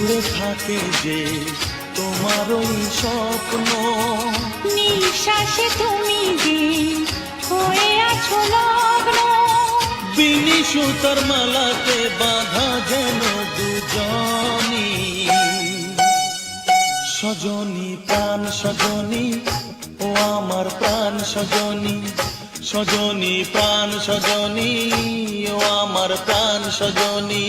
জুড়ে থাকে যে তোমার ওই স্বপ্ন, নিঃশ্বাসে তুমি যে হয়ে আছো লগ্ন। বিনি সুতার মালাতে বাঁধা যেন দুজনি, সজনী প্রাণ সজনী ও আমার প্রাণ সজনী, সজনী প্রাণ সজনী ও আমার প্রাণ সজনী।